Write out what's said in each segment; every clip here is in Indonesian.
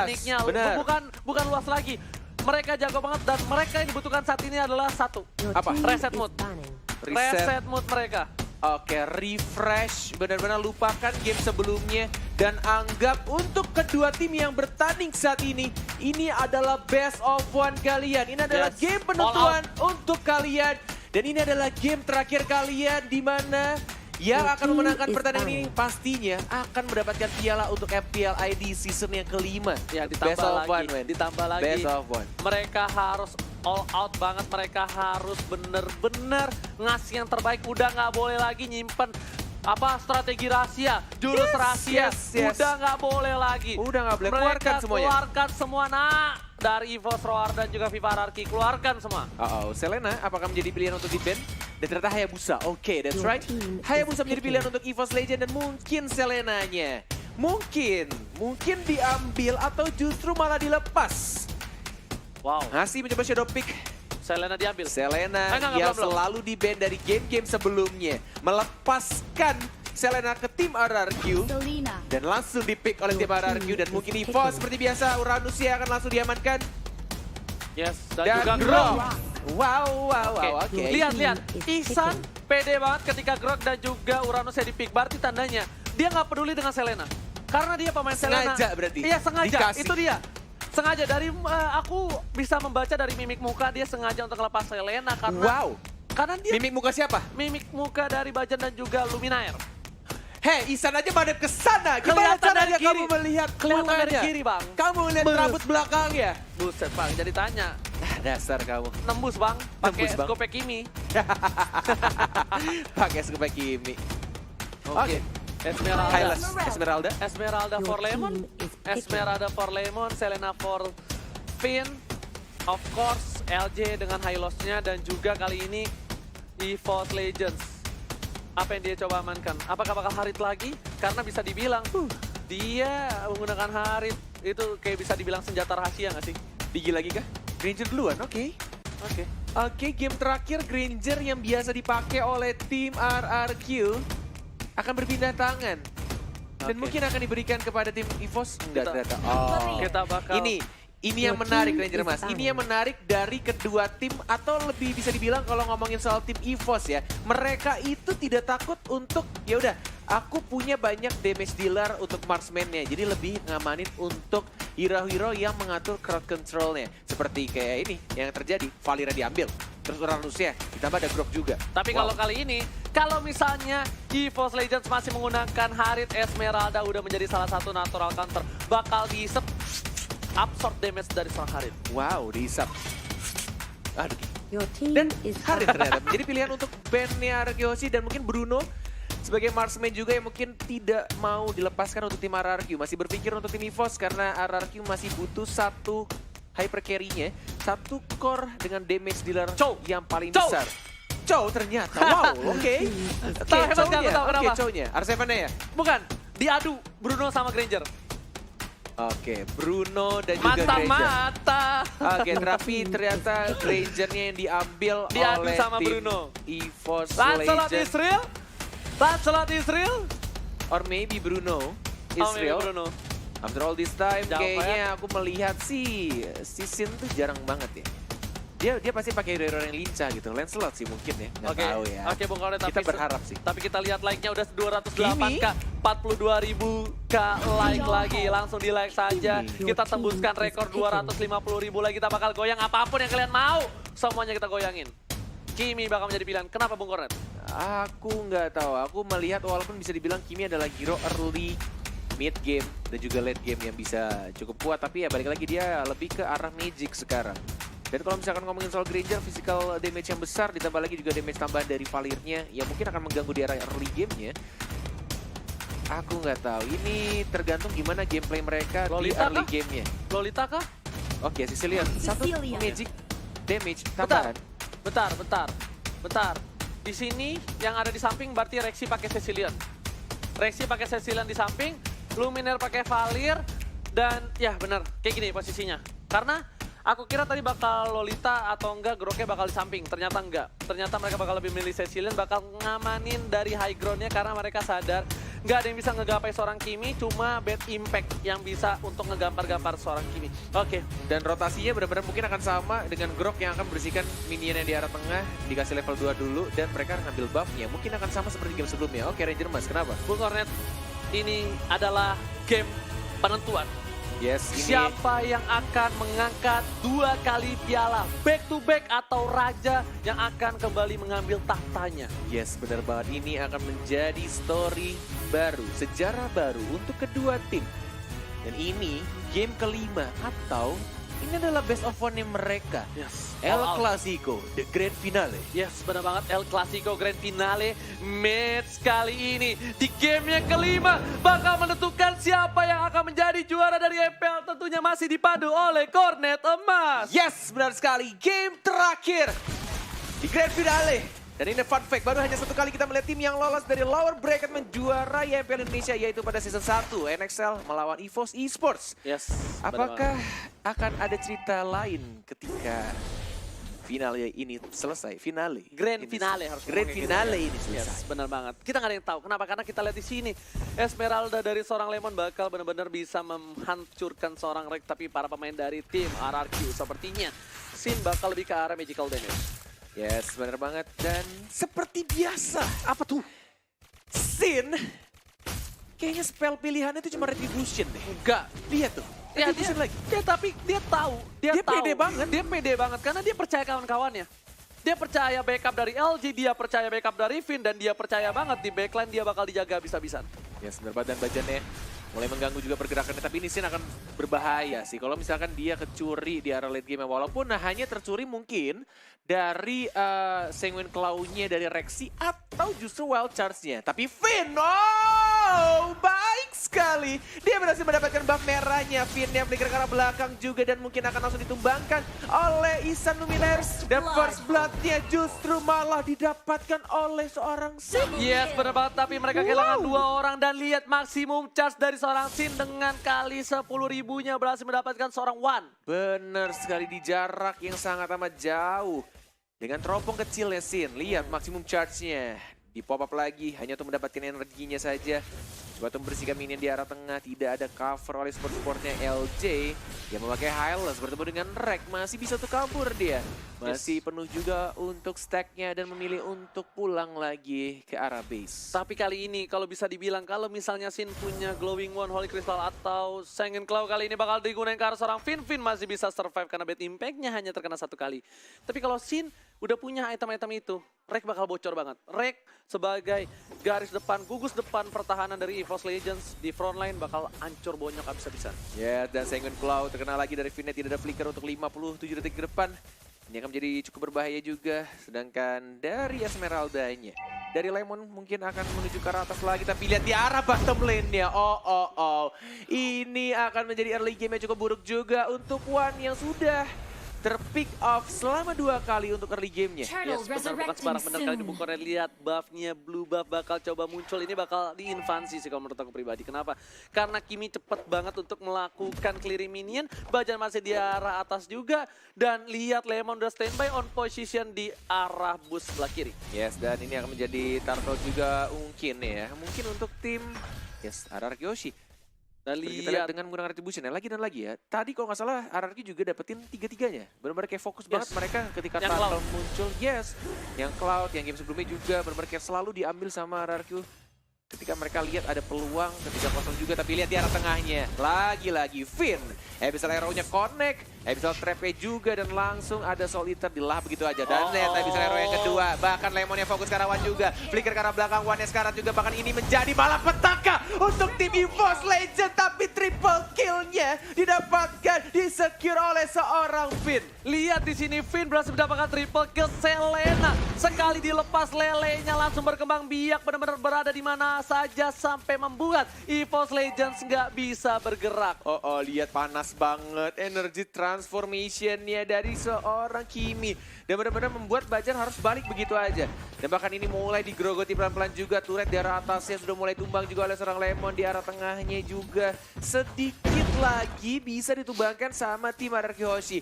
mekaniknya bukan luas lagi. Mereka jago banget dan mereka yang dibutuhkan saat ini adalah satu. Apa? Reset mood. Reset mood mereka. Oke, refresh, benar-benar lupakan game sebelumnya dan anggap untuk kedua tim yang bertanding saat ini adalah best of one kalian. Ini adalah game penentuan untuk kalian dan ini adalah game terakhir kalian di mana yang akan memenangkan pertandingan ini pastinya akan mendapatkan piala untuk FPL ID season yang kelima. Ya, ditambah lagi. Best of one. Mereka harus all out banget, mereka harus bener-bener ngasih yang terbaik. Udah nggak boleh lagi nyimpen strategi rahasia, jurus rahasia. Udah nggak boleh lagi. Udah nggak boleh, Mereka keluarkan semua dari EVOS, Roar dan juga Viva Hierarchy, keluarkan semua. Selena apakah menjadi pilihan untuk di-ban? Dan ternyata Hayabusa, oke, that's right. Hayabusa menjadi pilihan untuk EVOS Legend dan mungkin Selenanya. Mungkin diambil atau justru malah dilepas. Wow. Masih mencoba shadow pick. Selena diambil. Selena yang selalu di-ban dari game-game sebelumnya. Melepaskan Selena ke tim RRQ. Dan langsung di-pick oleh tim RRQ. Dan mungkin EVOS seperti biasa, Uranusnya akan langsung diamankan. Yes, dan juga Grok. Wow, oke. Lihat. Ihsan pede banget ketika Grok dan juga Uranusnya di-pick. Berarti tandanya dia nggak peduli dengan Selena. Karena dia pemain Selena. Sengaja berarti? Iya, sengaja. Dikasih. Itu dia. Sengaja dari aku bisa membaca dari mimik muka dia sengaja untuk lepas Selena karena dia Mimik muka siapa? mimik muka dari Bajan dan juga Luminaire. Hei, Ihsan aja madep ke sana. Gimana Kelihatan caranya dari kiri. kamu melihat Kelihatan dari mukanya? kiri, Bang. Kamu lihat rambut belakangnya. Buset, Bang, jadi tanya. Dasar kamu. Nembus, Bang, pakai Nembus, Bang. Scope Kimi. Pakai Scope Kimi. Oke. Esmeralda for Lemon. Esmeralda for Lemon, Selena for Finn. Of course, LJ dengan high loss-nya dan juga kali ini EVOS Legends. Apa yang dia coba amankan? Apakah bakal Harit lagi? Karena bisa dibilang, dia menggunakan Harit itu kayak bisa dibilang senjata rahasia nggak sih? Digi lagi kah? Granger duluan, oke. Oke, game terakhir Granger yang biasa dipakai oleh tim RRQ akan berpindah tangan. Dan mungkin akan diberikan kepada tim EVOS. Ternyata. Kita bakal... Ini yang menarik Ranger Mas, ini yang menarik dari kedua tim atau lebih bisa dibilang kalau ngomongin soal tim EVOS ya. Mereka itu tidak takut untuk, ya udah aku punya banyak damage dealer untuk marksman-nya. Jadi lebih ngamanin untuk hero-hero yang mengatur crowd control-nya. Seperti kayak ini yang terjadi, Valira diambil. Terus Uranusnya ditambah ada Grok juga. Tapi kalau kali ini, kalau misalnya EVOS Legends masih menggunakan Harit, Esmeralda udah menjadi salah satu natural counter. Bakal diisep absorb damage dari seorang Harit. Wow, diisap. Aduh. Dan Harit ternyata menjadi pilihan untuk bandnya RRQ dan mungkin Bruno sebagai marksman juga yang mungkin tidak mau dilepaskan untuk tim RRQ. Masih berpikir untuk tim EVOS karena RRQ masih butuh satu hyper carry-nya, satu core dengan damage dealer yang paling besar. Chow ternyata, wow, oke. Oke, Chow-nya. R7-nya ya? Bukan, diadu Bruno sama Granger. Oke, Bruno dan juga Granger. Mata-mata. Oke, tapi ternyata Grangernya yang diambil diadu oleh sama tim Bruno. EVOS Lancelot Legends. Israel? Lancelot Israel? Or maybe Bruno Israel. Bruno. After all this time, Jauh kayaknya aku melihat sih Sin tuh jarang banget ya. Dia pasti pakai hero yang lincah gitu. Lancelot sih mungkin ya, nggak tahu ya. Oke, Bung Kaudet, Kita berharap sih. Tapi kita lihat like-nya udah 208k, 42.000k like lagi. Langsung di like saja. Kita tembuskan rekor 250.000 lagi. Kita bakal goyang apapun yang kalian mau. Semuanya kita goyangin. Kimi bakal menjadi pilihan. Kenapa, Bung Kornet? Aku nggak tahu. Aku melihat walaupun bisa dibilang Kimi adalah hero early, mid game, dan juga late game yang bisa cukup kuat. Tapi ya balik lagi dia lebih ke arah magic sekarang. Dan kalau misalkan ngomongin soal Granger, physical damage yang besar, ditambah lagi juga damage tambahan dari Valirnya, yang mungkin akan mengganggu di arah early game-nya. Aku nggak tahu. Ini tergantung gimana gameplay mereka Lolita di early game-nya. Lolita kah? Oke, Sicilian. Satu magic damage tambahan. Bentar. Di sini yang ada di samping berarti Rexy pakai Cecilion. Rexy pakai Cecilion di samping, Luminaire pakai Valir, dan ya benar, kayak gini posisinya. Karena aku kira tadi bakal Lolita atau enggak Groknya bakal di samping, ternyata enggak. Ternyata mereka bakal lebih milih Cecilion, bakal ngamanin dari high ground-nya karena mereka sadar nggak ada yang bisa ngegapai seorang Kimi, cuma Bad Impact yang bisa untuk ngegampar-gampar seorang Kimi. Oke. Dan rotasinya benar-benar mungkin akan sama dengan Grok yang akan bersihkan minion yang di arah tengah, dikasih level 2 dulu, dan mereka ngambil buffnya. Mungkin akan sama seperti game sebelumnya. Oke, Ranger Mas, kenapa? Bung Cornet, ini adalah game penentuan. Yes, ini... Siapa yang akan mengangkat 2 kali piala back to back atau raja yang akan kembali mengambil tahtanya. Yes, benar banget. Ini akan menjadi story baru, sejarah baru untuk kedua tim. Dan ini game kelima atau ini adalah best of one mereka. Yes. El Clasico, the grand finale. Yes, benar banget. El Clasico Grand Finale match kali ini di game yang kelima bakal menentukan siapa yang akan menjadi juara dari MPL. Tentunya masih dipadu oleh Cornet Emas. Yes, benar sekali. Game terakhir di grand finale. Dan ini fun fact, baru hanya 1 kali kita melihat tim yang lolos dari lower bracket menjuarai MPL Indonesia, yaitu pada season 1 NXL melawan EVOS Esports. Yes. Apakah akan ada cerita lain ketika finale ini selesai? Grand finale harus Grand ngomongnya finale gitu ya. ini selesai. Yes, benar banget. Kita nggak ada yang tahu. Kenapa? Karena kita lihat di sini Esmeralda dari seorang Lemon bakal benar-benar bisa menghancurkan seorang Rek, tapi para pemain dari tim RRQ sepertinya Sin bakal lebih ke arah magical damage. Yes, benar banget. Dan seperti biasa, Apa tuh? Sin kayaknya spell pilihannya itu cuma Retribution deh. Enggak. Lihat tuh, Ya, Retribution lagi. tapi dia tahu. Dia tahu. pede banget. Dia pede banget karena dia percaya kawan-kawannya. Dia percaya backup dari LG, dia percaya backup dari Finn, dan dia percaya banget di backline dia bakal dijaga habis-habisan. Yes, benar banget. Dan Bajannya mulai mengganggu juga pergerakannya, tapi ini Sin akan berbahaya sih kalau misalkan dia kecuri di arah late game, walaupun hanya tercuri mungkin dari Sanguine Claw-nya dari Rexy atau justru Wild Charge-nya. Tapi Finn, oh, baik sekali. Dia berhasil mendapatkan buff merahnya. Finn yang flicker ke arah belakang juga dan mungkin akan langsung ditumbangkan oleh Isan Luminaires. Dan first blood-nya justru malah didapatkan oleh seorang Sin. Yes, benar banget. Tapi mereka kehilangan 2 orang dan lihat maksimum charge dari seorang Sin dengan kali 10.000-nya berhasil mendapatkan seorang One. Bener sekali, di jarak yang sangat amat jauh. Dengan teropong kecilnya Sin, lihat maksimum charge-nya. Di pop up lagi, hanya untuk mendapatkan energinya saja. Coba untuk membersihkan minion di arah tengah, tidak ada cover oleh support-supportnya LJ. Yang memakai Hylos bertemu dengan Rek, masih bisa untuk kabur dia. Masih penuh juga untuk stacknya dan memilih untuk pulang lagi ke arah base. Tapi kali ini kalau bisa dibilang kalau misalnya Sin punya Glowing One, Holy Crystal atau Sanguine Claw, kali ini bakal digunakan ke arah seorang Finn. Finn masih bisa survive karena bad impact-nya hanya terkena 1 kali. Tapi kalau Sin udah punya item-item itu, Rek bakal bocor banget. Rek sebagai garis depan, gugus depan pertahanan dari EVOS Legends di frontline bakal hancur bonyok abis-abisan. Ya, dan Sanguine Claw terkena lagi dari Finn, tidak ada flicker untuk 57 detik ke depan. Ini akan menjadi cukup berbahaya juga. Sedangkan dari Esmeralda-nya, dari Lemon mungkin akan menuju ke arah atas lagi. Tapi lihat di arah bottom lane-nya. Oh. Ini akan menjadi early game yang cukup buruk juga untuk One yang sudah terpick off selama 2 kali untuk early game-nya. Yes, benar, bukan sembarang benar kali ini Bung Cornet. Lihat buff-nya, blue buff bakal coba muncul. Ini bakal diinvasi sih kalau menurut aku pribadi. Kenapa? Karena Kimi cepet banget untuk melakukan clearing minion. Bajan masih di arah atas juga. Dan lihat Lemon udah standby on position di arah bus sebelah kiri. Yes, dan ini akan menjadi turtle juga mungkin ya. Mungkin untuk tim RRQ Yoshi. Dan Kita lihat lihat dengan menggunakan retribution lagi dan lagi ya. Tadi kalau nggak salah RRQ juga dapetin 3-3-nya. Benar-benar kayak fokus banget mereka ketika Yang turtle Cloud. muncul. Yes, yang Cloud, yang game sebelumnya juga benar-benar kayak selalu diambil sama RRQ. Ketika mereka lihat ada peluang, ketika kosong juga, tapi lihat di arah tengahnya. Lagi-lagi Finn. Abyssal Arrow-nya connect, Abyssal Trap-nya juga, dan langsung ada Soul Eater dilah begitu aja. Dan lihat Abyssal Arrow yang kedua, bahkan Lemonnya fokus ke arah One juga. Flicker ke arah belakang, One-nya sekarang juga, bahkan ini menjadi malapetaka untuk tim EVOS Legend. Tapi triple kill-nya didapatkan, disecure oleh seorang Finn. Lihat di sini Finn berhasil mendapatkan triple kill. Selena sekali dilepas lelenya langsung berkembang biak, benar-benar berada di mana saja sampai membuat EVOS Legends nggak bisa bergerak. Oh, lihat panas banget energi transformation-nya dari seorang Kimi. Dan benar-benar membuat Bajan harus balik begitu aja. Dan bahkan ini mulai digerogoti pelan-pelan juga. Turret di arah atasnya sudah mulai tumbang juga oleh seorang Lemon. Di arah tengahnya juga sedikit lagi bisa ditumbangkan sama tim RRQ Hoshi.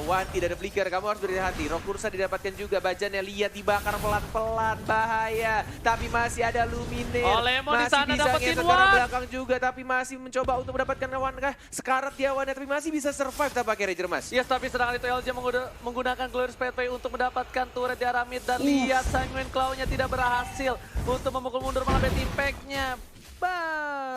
Wan tidak ada flicker, kamu harus berhati-hati. Rock Ursa didapatkan juga, Bajannya lihat dibakar pelan-pelan, bahaya. Tapi masih ada Luminir. Lemon di masih sana bisa dapetin ngetok ke arah Wan. belakang juga, tapi masih mencoba untuk mendapatkan Wan kah? Sekarat dia Wan, tapi masih bisa survive tampaknya Ranger Mas. Yes, tapi sedangkan itu LJ menggunakan Glorious Pathway untuk mendapatkan turret di arah mid. Dan lihat Sanguine Claw-nya tidak berhasil untuk memukul mundur malah bad impact-nya.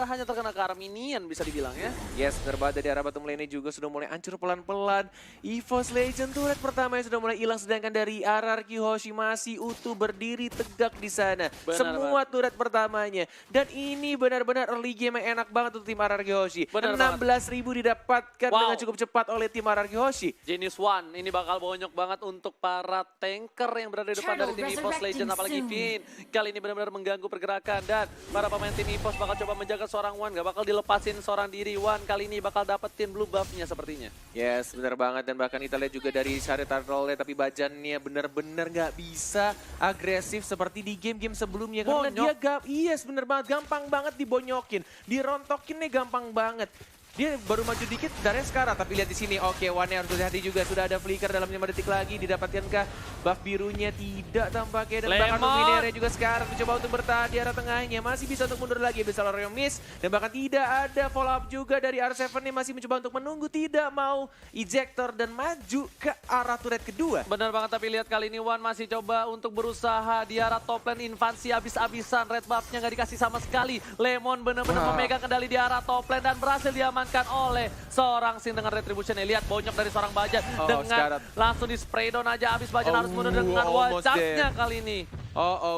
Hanya terkena ke arah minion bisa dibilang ya. Yes, benar banget, dari arah bottom lane juga sudah mulai hancur pelan-pelan. EVOS Legend turret pertama yang sudah mulai hilang, sedangkan dari RRQ Hoshi masih utuh berdiri tegak di sana. Semua turret pertamanya. Dan ini benar-benar early game yang enak banget untuk tim RRQ Hoshi. 16.000 didapatkan dengan cukup cepat oleh tim RRQ Hoshi. Genius One, ini bakal bonyok banget untuk para tanker yang berada di depan dari tim EVOS Legend, apalagi Finn. Kali ini benar-benar mengganggu pergerakan dan para pemain tim EVOS bakal coba menjaga seorang Wan, gak bakal dilepasin seorang diri. Wan kali ini bakal dapetin blue buff-nya sepertinya. Yes, benar banget, dan bahkan kita lihat juga dari Shari Turtle, tapi Bajannya benar-benar gak bisa agresif seperti di game-game sebelumnya. Karena dia yes, bener banget, gampang banget dibonyokin, dirontokinnya gampang banget. Dia baru maju dikit dari sekarang, tapi lihat di sini. Oke, Wan harus berhati juga. Sudah ada flicker dalam 5 detik lagi. Didapatkankah buff birunya? Tidak tampaknya. Dan bahkan Luminirnya juga sekarang mencoba untuk bertahan di arah tengahnya. Masih bisa untuk mundur lagi. Bisa Loreo miss. Dan bahkan tidak ada follow up juga dari R7 nih. Masih mencoba untuk menunggu. Tidak mau ejector dan maju ke arah turret kedua. Benar banget, tapi lihat kali ini Wan masih coba untuk berusaha di arah top lane. Infansi habis-habisan. Red buff-nya nggak dikasih sama sekali. Lemon benar-benar memegang kendali di arah top lane dan berhasil diamankan oleh seorang Sin dengan retribution. Lihat bonyok dari seorang Bajan dengan langsung di spray down aja. Habis Bajan harus mundur dengan wajahnya kali ini.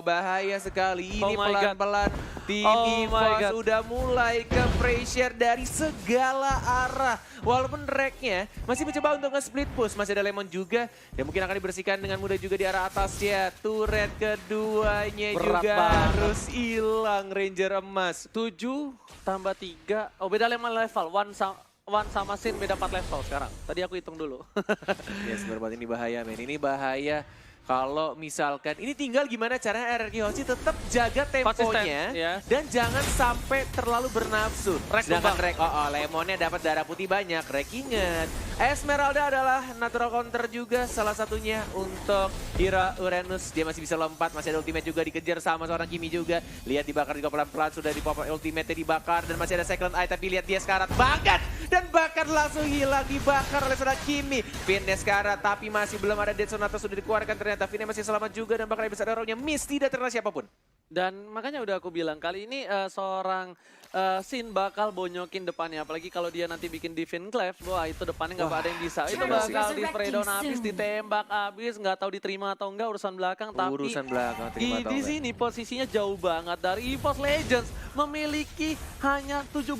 Bahaya sekali. Ini pelan-pelan tim EVOS sudah mulai ke pressure dari segala arah. Walaupun Reknya masih mencoba untuk nge-split push. Masih ada Lemon juga. Dan mungkin akan dibersihkan dengan mudah juga di arah atasnya. Turret keduanya juga harus hilang, Ranger emas. 7 tambah 3. Beda 5 level. Wan sama Sin beda 4 level sekarang. Tadi aku hitung dulu. Yes, benar ini bahaya, men. Ini bahaya. Kalau misalkan, ini tinggal gimana caranya RRQ Hoshi tetap jaga temponya dan jangan sampai terlalu bernafsu. Sedangkan Lemonnya dapat darah putih banyak. Rek ingat, Esmeralda adalah natural counter juga salah satunya untuk Hero Uranus. Dia masih bisa lompat, masih ada ultimate juga, dikejar sama seorang Kimi juga. Lihat dibakar juga pelan-pelan, sudah di pop ultimate-nya dibakar dan masih ada second eye, tapi lihat dia sekarat banget dan bakar langsung hilang, dibakar oleh seorang Kimi. Finn sekarat, tapi masih belum ada Dead Sonata sudah dikeluarkan, ternyata Finn masih selamat juga dan bakal bisa ada row-nya miss, tidak terkena siapapun. Dan makanya udah aku bilang kali ini seorang Sin bakal bonyokin depannya, apalagi kalau dia nanti bikin Divine Clef, wah itu depannya nggak ada yang bisa. Itu bakal di spray down habis, ditembak habis, nggak tahu diterima atau enggak urusan belakang. Tapi di sini posisinya jauh banget dari EVOS Legends, memiliki hanya 17.000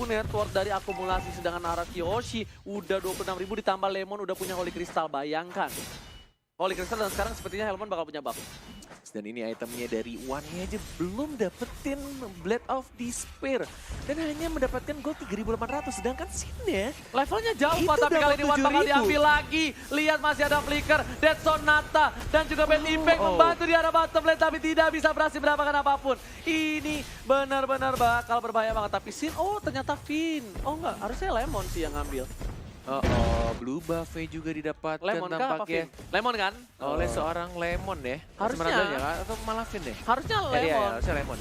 net worth dari akumulasi, sedangkan RRQ Hoshi udah 26.000 ditambah Lemon udah punya Holy Crystal, bayangkan. Holy Crystal dan sekarang sepertinya Helmon bakal punya buff. Dan ini itemnya dari Wan-nya aja belum dapetin Blade of Despair. Dan hanya mendapatkan gold 3.800. Sedangkan Sin-nya levelnya jauh Pak, tapi kali ini Wan bakal diambil lagi. Lihat masih ada flicker, Dead Sonata dan juga Bad Impact membantu di arah bottom lane, tapi tidak bisa berhasil mendapatkan apapun. Ini benar-benar bakal berbahaya banget. Tapi Sin, ternyata Finn. Enggak, harusnya Lemon sih yang ngambil. Blue buff-nya juga didapatkan Lemon tampaknya. Lemon kan? Oleh seorang Lemon ya. Harusnya. Atau malah Finn deh? Harusnya Lemon. Harusnya Lemon.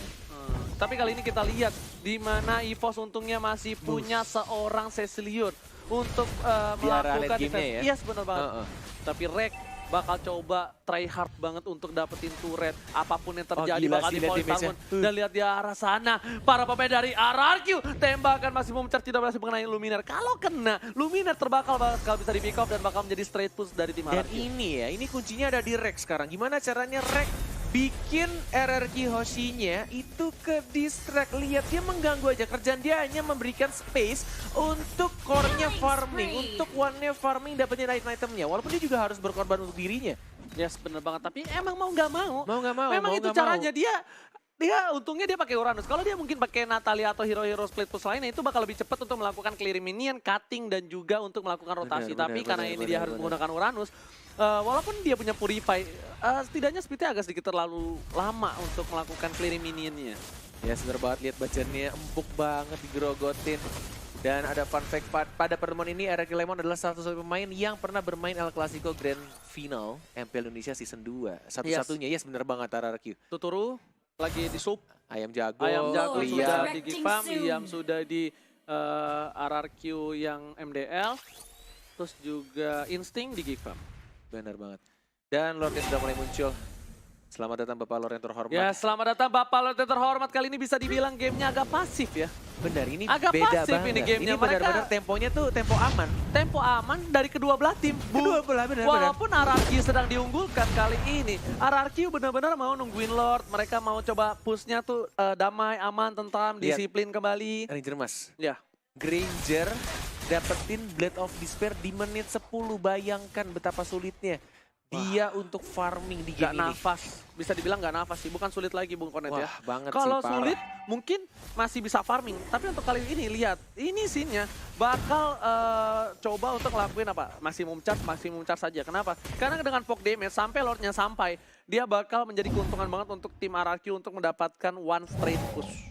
Tapi kali ini kita lihat di mana EVOS untungnya masih punya seorang Cecilion untuk melakukan defense. Yes, benar banget. Tapi Rek bakal coba try hard banget untuk dapetin turret. Apapun yang terjadi bakal di-point bangun. Dan lihat di arah sana, para pemain dari RRQ tembakan masih memencar, tidak berhasil mengenai Luminar. Kalau kena, Luminar bakal bisa di-pick off dan bakal menjadi straight push dari tim RRQ. Dan ini kuncinya ada di Rek sekarang. Gimana caranya Rek bikin RRQ Hoshi-nya itu ke distract. Lihat dia mengganggu aja, kerjaan dia hanya memberikan space untuk core-nya farming, untuk one-nya farming dapetin item-nya. Walaupun dia juga harus berkorban untuk dirinya. Yes, bener banget. Tapi emang mau nggak mau. Memang mau itu caranya dia untungnya dia pakai Uranus. Kalau dia mungkin pakai Natalia atau hero-hero split push lainnya itu bakal lebih cepat untuk melakukan clear minion, cutting dan juga untuk melakukan rotasi. Tapi karena ini dia harus menggunakan Uranus, walaupun dia punya Purify, setidaknya speednya agak sedikit terlalu lama untuk melakukan clear minionnya. Ya bener banget, lihat Bajannya empuk banget digerogotin. Dan ada fun fact pada pertemuan ini, RRQ Lemon adalah satu-satunya pemain yang pernah bermain El Clasico Grand Final MPL Indonesia Season 2. Satu-satunya, yes bener banget RRQ. Tuturu lagi di sub. Ayam jago, Ayam jago Liam. sudah di Gigfam, Liam sudah di RRQ yang MDL. Terus juga Insting di Gigfam. Benar banget. Dan Lordnya sudah mulai muncul. Selamat datang Bapak Lord yang terhormat. Ya, selamat datang Bapak Lord yang terhormat. Kali ini bisa dibilang gamenya agak pasif ya. Benar, ini Agak beda pasif banget. ini gamenya. Ini benar-benar temponya tuh tempo aman. Tempo aman dari kedua belah tim. Kedua belah, benar-benar. Walaupun RRQ sedang diunggulkan kali ini, RRQ benar-benar mau nungguin Lord. Mereka mau coba pushnya tuh damai, aman, tentram, Lihat. disiplin kembali. Ranger Mas. Ya. Granger dapetin Blade of Despair di menit 10. Bayangkan betapa sulitnya dia untuk farming di Gak game ini. nafas, bisa dibilang gak nafas sih, bukan sulit lagi Bung Konet ya. Wah, banget Kalau sih, parah. sulit mungkin masih bisa farming, tapi untuk kali ini lihat, ini scene-nya bakal coba untuk ngelakuin apa? Maksimum charge saja. Kenapa? Karena dengan poke damage sampai Lordnya sampai, dia bakal menjadi keuntungan banget untuk tim RRQ untuk mendapatkan one straight push.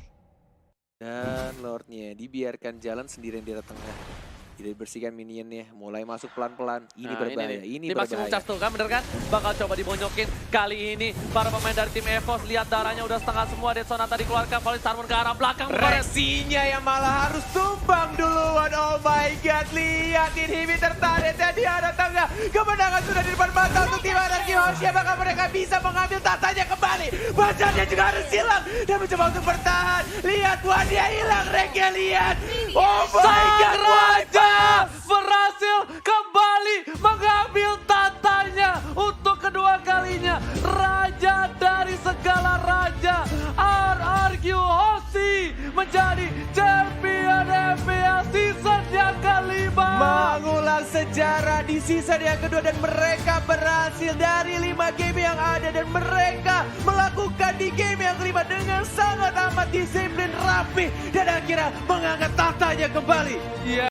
Dan Lordnya dibiarkan jalan sendirian di tengah. Tidak dibersihkan minionnya, mulai masuk pelan-pelan. Ini Nah, berbahaya, ini di maksimum berbahaya. charge tuh kan bener kan? Bakal coba dibonyokin. Kali ini para pemain dari tim EVOS lihat darahnya udah setengah semua. Dead Sonata dikeluarkan, Police Harmon ke arah belakang. Resinya yang malah harus tumbang duluan. Oh my god, lihat inhibitor turretnya di arah tengah. Kemenangan sudah di depan mata untuk tim RRQ Hoshi. Apakah mereka bisa mengambil tatanya kembali? Bacanya juga harus hilang dan mencoba untuk bertahan. Lihat, wah dia hilang, Reknya lihat. Oh my god, Raja berhasil kembali mengambil tatanya untuk kedua kalinya. Raja dari segala raja, RRQ Hoshi menjadi champion MPL season yang kelima. mengulang sejarah di season yang kedua dan mereka berhasil dari 5 game yang ada dan mereka melakukan di game yang kelima dengan sangat amat disiplin, rapi dan akhirnya mengangkat tatanya kembali. Ya.